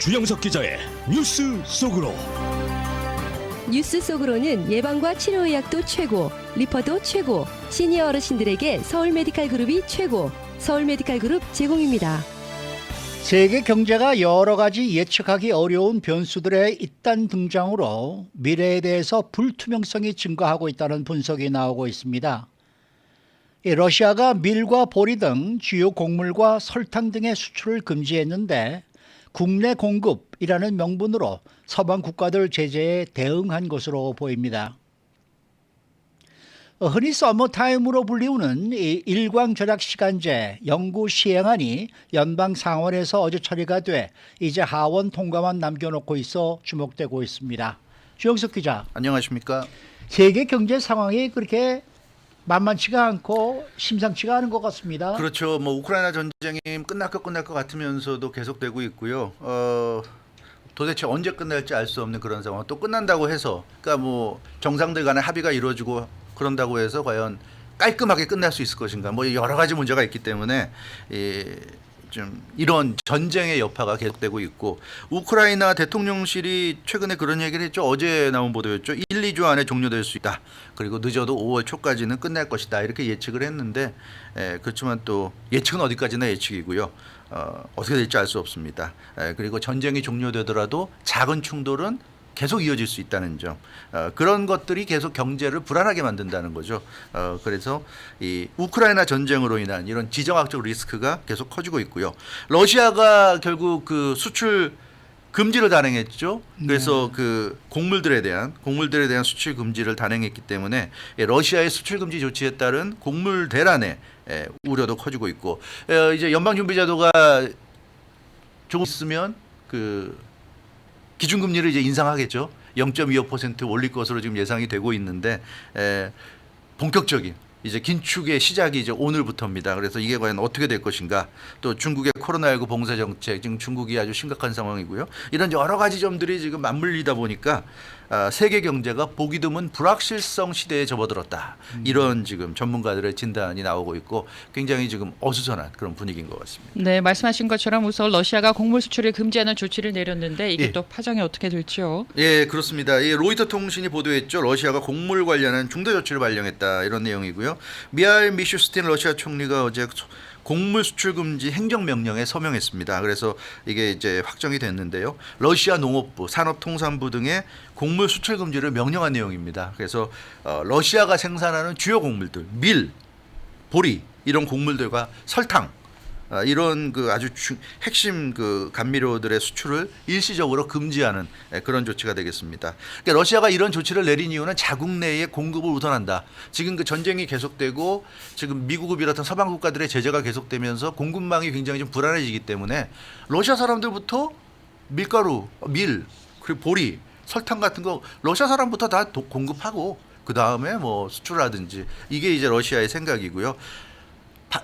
주영석 기자의 뉴스 속으로. 뉴스 속으로는 예방과 치료의학도 최고, 리퍼도 최고, 시니어 어르신들에게 서울 메디칼 그룹이 최고, 서울 메디칼 그룹 제공입니다. 세계 경제가 여러 가지 예측하기 어려운 변수들의 잇단 등장으로 미래에 대해서 불투명성이 증가하고 있다는 분석이 나오고 있습니다. 러시아가 밀과 보리 등 주요 곡물과 설탕 등의 수출을 금지했는데 국내 공급이라는 명분으로 서방 국가들 제재에 대응한 것으로 보입니다. 흔히 서머타임으로 불리우는 이 일광 절약 시간제 연구 시행안이 연방 상원에서 어제 처리가 돼 이제 하원 통과만 남겨놓고 있어 주목되고 있습니다. 주영석 기자. 안녕하십니까? 세계 경제 상황이 그렇게 만만치가 않고 심상치가 않은 것 같습니다. 그렇죠. 뭐 우크라이나 전쟁이 끝날 것 같으면서도 계속되고 있고요. 도대체 언제 끝날지 알 수 없는 그런 상황. 또 끝난다고 해서, 그러니까 뭐 정상들 간의 합의가 이루어지고 그런다고 해서 과연 깔끔하게 끝날 수 있을 것인가? 뭐 여러 가지 문제가 있기 때문에 좀 이런 전쟁의 여파가 계속되고 있고, 우크라이나 대통령실이 최근에 그런 얘기를 했죠. 어제 나온 보도였죠. 1, 2주 안에 종료될 수 있다. 그리고 늦어도 5월 초까지는 끝날 것이다. 이렇게 예측을 했는데, 그렇지만 또 예측은 어디까지나 예측이고요. 어떻게 될지 알 수 없습니다. 그리고 전쟁이 종료되더라도 작은 충돌은 계속 이어질 수 있다는 점, 그런 것들이 계속 경제를 불안하게 만든다는 거죠. 그래서 이 우크라이나 전쟁으로 인한 이런 지정학적 리스크가 계속 커지고 있고요. 러시아가 결국 그 수출 금지를 단행했죠. 그래서 그 곡물들에 대한 수출 금지를 단행했기 때문에 러시아의 수출 금지 조치에 따른 곡물 대란의 우려도 커지고 있고, 이제 연방준비제도가 조금 있으면 그 기준금리를 이제 인상하겠죠. 0.25% 올릴 것으로 지금 예상이 되고 있는데, 본격적인 이제 긴축의 시작이 이제 오늘부터입니다. 그래서 이게 과연 어떻게 될 것인가. 또 중국의 코로나19 봉쇄 정책, 지금 중국이 아주 심각한 상황이고요. 이런 여러 가지 점들이 지금 맞물리다 보니까 세계 경제가 보기 드문 불확실성 시대에 접어들었다. 이런 지금 전문가들의 진단이 나오고 있고 굉장히 지금 어수선한 그런 분위기인 것 같습니다. 네, 말씀하신 것처럼 우선 러시아가 곡물 수출을 금지하는 조치를 내렸는데 이게 또 파장이 어떻게 될지요? 예, 그렇습니다. 이 로이터 통신이 보도했죠. 러시아가 곡물 관련한 중대 조치를 발령했다. 이런 내용이고요. 미하일 미슈스틴 러시아 총리가 어제 곡물 수출 금지 행정명령에 서명했습니다. 그래서 이게 이제 확정이 됐는데요. 러시아 농업부, 산업통상부 등의 곡물 수출 금지를 명령한 내용입니다. 그래서 러시아가 생산하는 주요 곡물들, 밀, 보리 이런 곡물들과 설탕, 이런 그 아주 핵심 그 감미료들의 수출을 일시적으로 금지하는 그런 조치가 되겠습니다. 그러니까 러시아가 이런 조치를 내린 이유는 자국 내의 공급을 우선한다. 지금 그 전쟁이 계속되고 지금 미국을 비롯한 서방 국가들의 제재가 계속되면서 공급망이 굉장히 좀 불안해지기 때문에 러시아 사람들부터 밀가루, 밀, 그리고 보리, 설탕 같은 거 러시아 사람부터 다 공급하고 그 다음에 뭐 수출하든지, 이게 이제 러시아의 생각이고요.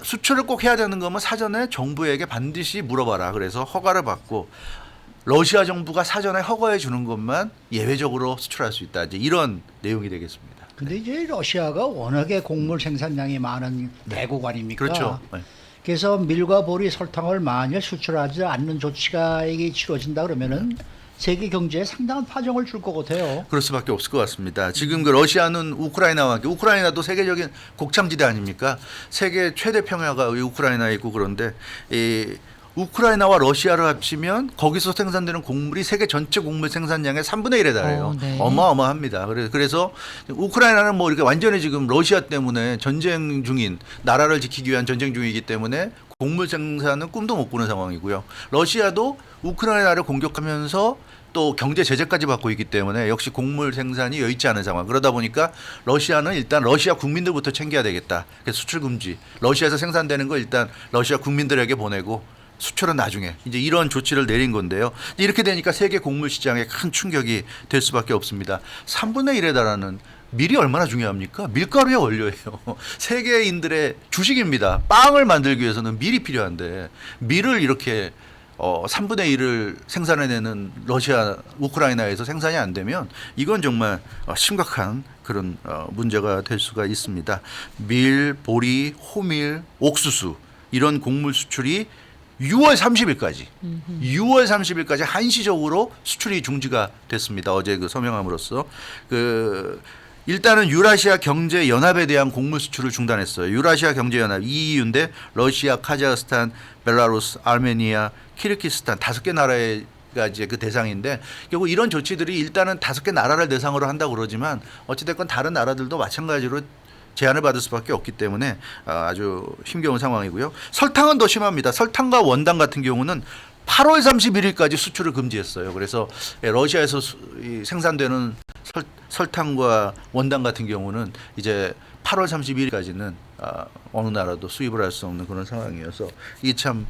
수출을 꼭 해야 되는 거면 사전에 정부에게 반드시 물어봐라. 그래서 허가를 받고 러시아 정부가 사전에 허가해 주는 것만 예외적으로 수출할 수 있다. 이제 이런 내용이 되겠습니다. 근데 이제 러시아가 워낙에 곡물 생산량이 많은 대국 아닙니까? 그렇죠. 네. 그래서 밀과 보리, 설탕을 만일 수출하지 않는 조치가 이게 치러진다 그러면은 세계 경제에 상당한 파장을 줄 것 같아요. 그럴 수밖에 없을 것 같습니다. 지금 그 러시아는 우크라이나와 함께, 우크라이나도 세계적인 곡창지대 아닙니까? 세계 최대 평야가 우크라이나에 있고, 그런데 이 우크라이나와 러시아를 합치면 거기서 생산되는 곡물이 세계 전체 곡물 생산량의 3분의 1에 달해요. 네. 어마어마합니다. 그래서 우크라이나는 뭐 이렇게 완전히 지금 러시아 때문에 전쟁 중인, 나라를 지키기 위한 전쟁 중이기 때문에 곡물 생산은 꿈도 못 꾸는 상황이고요. 러시아도 우크라이나를 공격하면서 또 경제 제재까지 받고 있기 때문에 역시 곡물 생산이 여의치 않은 상황. 그러다 보니까 러시아는 일단 러시아 국민들부터 챙겨야 되겠다. 그래서 수출 금지. 러시아에서 생산되는 거 일단 러시아 국민들에게 보내고 수출은 나중에, 이제 이런 조치를 내린 건데요. 이렇게 되니까 세계 곡물 시장에 큰 충격이 될 수밖에 없습니다. 3분의 1에 달하는 밀이 얼마나 중요합니까? 밀가루의 원료예요. 세계인들의 주식입니다. 빵을 만들기 위해서는 밀이 필요한데 밀을 이렇게 3분의 1을 생산해내는 러시아, 우크라이나에서 생산이 안 되면 이건 정말 심각한 그런 문제가 될 수가 있습니다. 밀, 보리, 호밀, 옥수수 이런 곡물 수출이 6월 30일까지 6월 30일까지 한시적으로 수출이 중지가 됐습니다. 어제 그 서명함으로써 그 일단은 유라시아 경제 연합에 대한 곡물 수출을 중단했어요. 유라시아 경제 연합 EU인데 러시아, 카자흐스탄, 벨라루스, 아르메니아, 키르기스탄 5개 나라가 이제 그 대상인데 결국 이런 조치들이 일단은 5개 나라를 대상으로 한다고 그러지만 어찌됐건 다른 나라들도 마찬가지로 제한을 받을 수밖에 없기 때문에 아주 힘겨운 상황이고요. 설탕은 더 심합니다. 설탕과 원당 같은 경우는 8월 31일까지 수출을 금지했어요. 그래서 러시아에서 생산되는 설탕과 원당 같은 경우는 이제 8월 31일까지는 어느 나라도 수입을 할 수 없는 그런 상황이어서 이게 참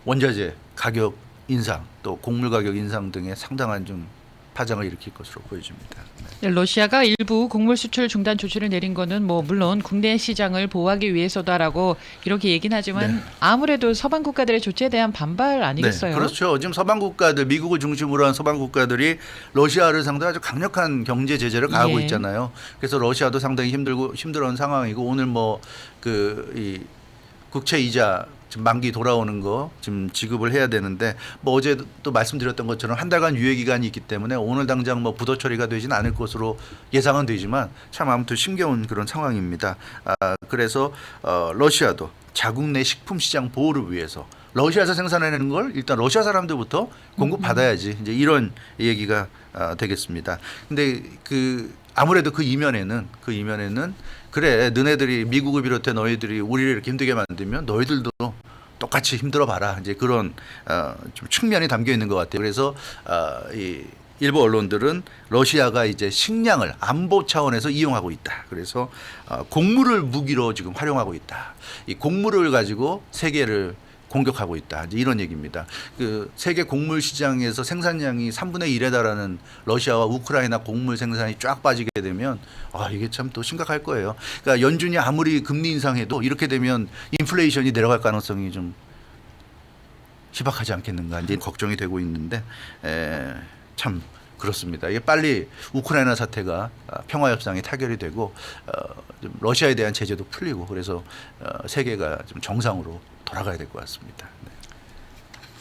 원자재 가격 인상 또 곡물 가격 인상 등의 상당한 좀 파장을 일으킬 것으로 보여집니다. 네. 러시아가 일부 곡물 수출 중단 조치를 내린 거는 뭐 물론 국내 시장을 보호하기 위해서다라고 이렇게 얘기는 하지만 네. 아무래도 서방 국가들의 조치에 대한 반발 아니겠어요? 네, 그렇죠. 지금 서방 국가들, 미국을 중심으로 한 서방 국가들이 러시아를 상대로 아주 강력한 경제 제재를 가하고 예. 있잖아요. 그래서 러시아도 상당히 힘들어하는 상황이고 오늘 뭐 이 국채 이자 지금 만기 돌아오는 거 지금 지급을 해야 되는데 뭐 어제 또 말씀드렸던 것처럼 한 달간 유예 기간이 있기 때문에 오늘 당장 뭐 부도 처리가 되지는 않을 것으로 예상은 되지만 참 아무튼 심겨운 그런 상황입니다. 그래서 러시아도 자국 내 식품 시장 보호를 위해서 러시아에서 생산해내는 걸 일단 러시아 사람들부터 공급받아야지 이제 이런 얘기가 되겠습니다. 근데 아무래도 그 이면에는 그래 너네들이 미국을 비롯해 너희들이 우리를 이렇게 힘들게 만들면 너희들도 똑같이 힘들어 봐라 이제 그런 좀 측면이 담겨 있는 것 같아요. 그래서 이 일부 언론들은 러시아가 이제 식량을 안보 차원에서 이용하고 있다. 그래서 곡물을 무기로 지금 활용하고 있다. 이 곡물을 가지고 세계를 공격하고 있다. 이제 이런 얘기입니다. 그 세계 곡물 시장에서 생산량이 3분의 1에 달하는 러시아와 우크라이나 곡물 생산이 쫙 빠지게 되면 이게 참 또 심각할 거예요. 그러니까 연준이 아무리 금리 인상해도 이렇게 되면 인플레이션이 내려갈 가능성이 좀 희박하지 않겠는가 이제 걱정이 되고 있는데 참 그렇습니다. 이게 빨리 우크라이나 사태가 평화 협상이 타결이 되고 좀 러시아에 대한 제재도 풀리고 그래서 세계가 좀 정상으로 돌아가야 될 것 같습니다. 네.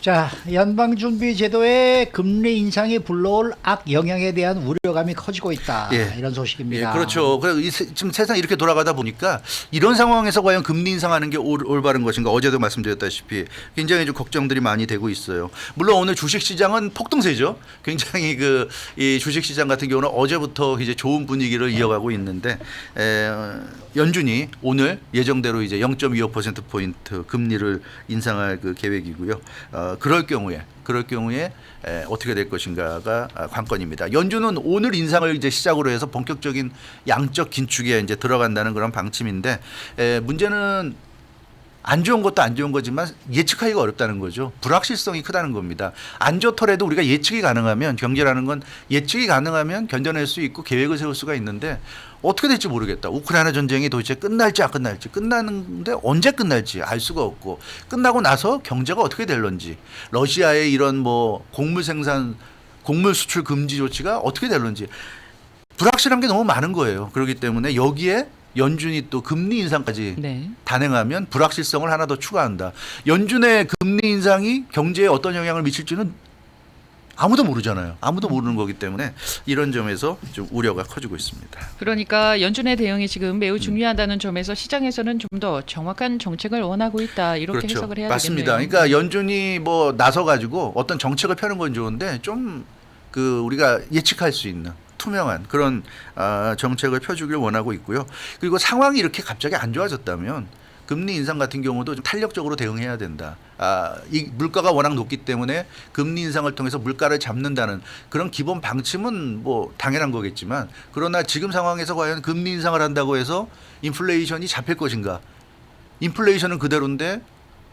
자, 연방준비제도의 금리 인상이 불러올 악영향에 대한 우려감이 커지고 있다. 예. 이런 소식입니다. 예, 그렇죠. 지금 세상이 이렇게 돌아가다 보니까 이런 상황에서 과연 금리 인상하는 게 올바른 것인가 어제도 말씀드렸다시피 굉장히 좀 걱정들이 많이 되고 있어요. 물론 오늘 주식시장은 폭등세죠. 굉장히 이 주식시장 같은 경우는 어제부터 이제 좋은 분위기를 이어가고 있는데 연준이 오늘 예정대로 이제 0.25%포인트 금리를 인상할 그 계획이고요. 그럴 경우에 어떻게 될 것인가가 관건입니다. 연준은 오늘 인상을 이제 시작으로 해서 본격적인 양적 긴축에 이제 들어간다는 그런 방침인데 문제는 안 좋은 것도 안 좋은 거지만 예측하기가 어렵다는 거죠. 불확실성이 크다는 겁니다. 안 좋더라도 우리가 예측이 가능하면 경제라는 건 예측이 가능하면 견뎌낼 수 있고 계획을 세울 수가 있는데 어떻게 될지 모르겠다. 우크라이나 전쟁이 도대체 끝날지 안 끝날지 끝나는데 언제 끝날지 알 수가 없고 끝나고 나서 경제가 어떻게 될런지 러시아의 이런 뭐 곡물 수출 금지 조치가 어떻게 될런지 불확실한 게 너무 많은 거예요. 그렇기 때문에 여기에 연준이 또 금리 인상까지 네. 단행하면 불확실성을 하나 더 추가한다. 연준의 금리 인상이 경제에 어떤 영향을 미칠지는 아무도 모르잖아요. 아무도 모르는 거기 때문에 이런 점에서 좀 우려가 커지고 있습니다. 그러니까 연준의 대응이 지금 매우 중요하다는 점에서 시장에서는 좀 더 정확한 정책을 원하고 있다 이렇게 그렇죠. 해석을 해야 맞습니다. 되겠네요. 그러니까 연준이 뭐 나서 가지고 어떤 정책을 펴는 건 좋은데 좀 우리가 예측할 수 있는 투명한 그런 정책을 펴주길 원하고 있고요. 그리고 상황이 이렇게 갑자기 안 좋아졌다면 금리 인상 같은 경우도 좀 탄력적으로 대응해야 된다. 이 물가가 워낙 높기 때문에 금리 인상을 통해서 물가를 잡는다는 그런 기본 방침은 뭐 당연한 거겠지만 그러나 지금 상황에서 과연 금리 인상을 한다고 해서 인플레이션이 잡힐 것인가? 인플레이션은 그대로인데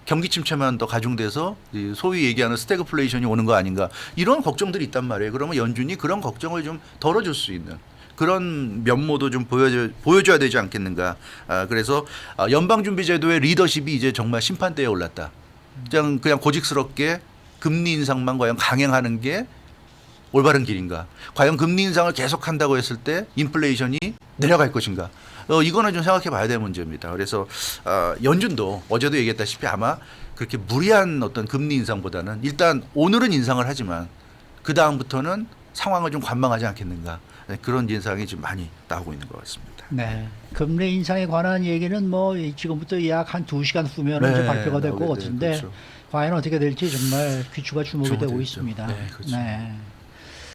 경기 침체만 더 가중돼서 소위 얘기하는 스태그플레이션이 오는 거 아닌가 이런 걱정들이 있단 말이에요. 그러면 연준이 그런 걱정을 좀 덜어줄 수 있는 그런 면모도 좀 보여줘야 되지 않겠는가. 그래서 연방준비제도의 리더십이 이제 정말 심판대에 올랐다. 그냥 고직스럽게 금리 인상만 과연 강행하는 게 올바른 길인가. 과연 금리 인상을 계속한다고 했을 때 인플레이션이 내려갈 것인가. 이거는 좀 생각해 봐야 될 문제입니다. 그래서 연준도 어제도 얘기했다시피 아마 그렇게 무리한 어떤 금리 인상보다는 일단 오늘은 인상을 하지만 그 다음부터는 상황을 좀 관망하지 않겠는가. 네, 그런 예상이 좀 많이 나오고 있는 것 같습니다. 네. 금리 인상에 관한 얘기는 뭐 지금부터 약 한 2시간 후면 이제 발표가 될 것 나오게 같은데 그렇죠. 과연 어떻게 될지 정말 귀추가 주목이 되고 주목되죠. 있습니다. 네, 그렇죠. 네.